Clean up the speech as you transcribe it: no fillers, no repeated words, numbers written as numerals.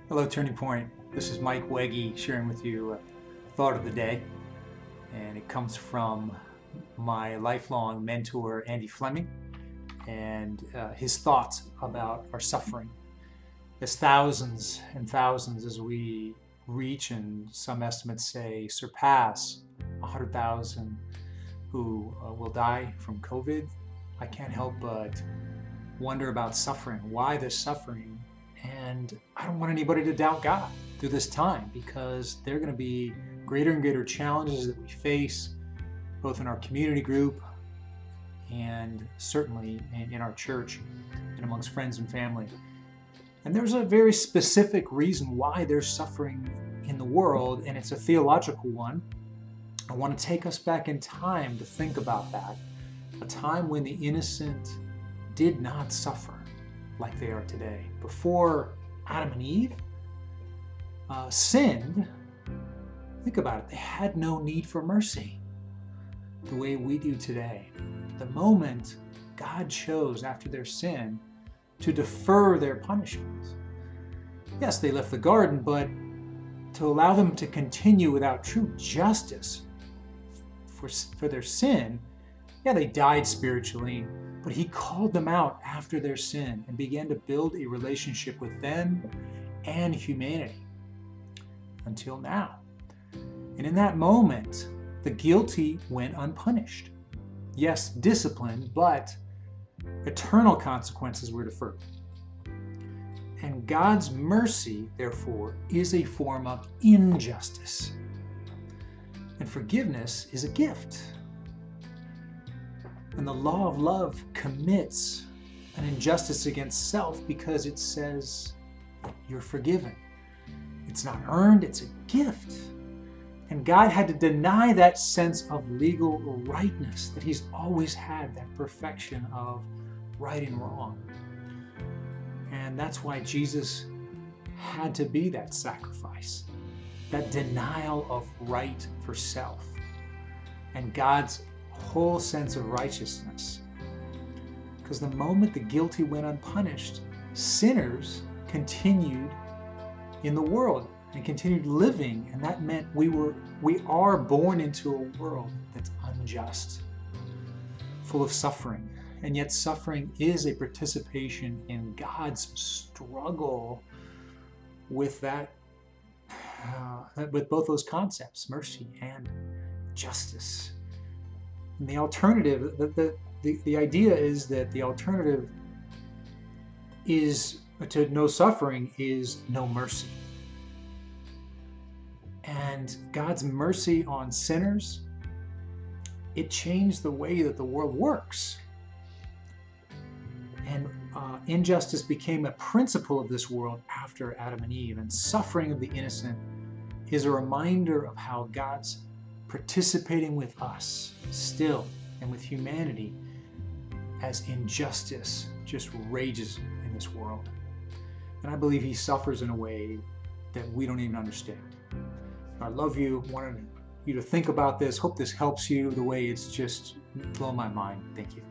Hello, Turning Point. This is Mike Wegge sharing with you a thought of the day, and it comes from my lifelong mentor, Andy Fleming, and his thoughts about our suffering. As thousands and thousands, as we reach, and some estimates say surpass 100,000 who will die from COVID, I can't help but wonder about suffering, why this suffering. And I don't want anybody to doubt God through this time, because there are going to be greater and greater challenges that we face, both in our community group and certainly in our church and amongst friends and family. And there's a very specific reason why there's suffering in the world, and it's a theological one. I want to take us back in time to think about that, a time when the innocent did not suffer like they are today. Before Adam and Eve sinned, think about it, they had no need for mercy the way we do today. The moment God chose after their sin to defer their punishment. Yes, they left the garden, but to allow them to continue without true justice for their sin, yeah, they died spiritually, but he called them out after their sin and began to build a relationship with them and humanity until now. And in that moment, the guilty went unpunished. Yes, disciplined, but eternal consequences were deferred. And God's mercy, therefore, is a form of injustice. And forgiveness is a gift. And the law of love commits an injustice against self because it says you're forgiven. It's not earned, it's a gift. And God had to deny that sense of legal rightness that he's always had, that perfection of right and wrong. And that's why Jesus had to be that sacrifice, that denial of right for self, and God's whole sense of righteousness. Because the moment the guilty went unpunished, sinners continued in the world and continued living, and that meant we are born into a world that's unjust, full of suffering. And yet suffering is a participation in God's struggle with that, with both those concepts, mercy and justice. And the alternative, the idea is that the alternative is to no suffering is no mercy. And God's mercy on sinners, it changed the way that the world works. And injustice became a principle of this world after Adam and Eve. And suffering of the innocent is a reminder of how God's participating with us still and with humanity as injustice just rages in this world. And I believe he suffers in a way that we don't even understand. I love you, wanted you to think about this. Hope this helps you the way it's just blown my mind. Thank you.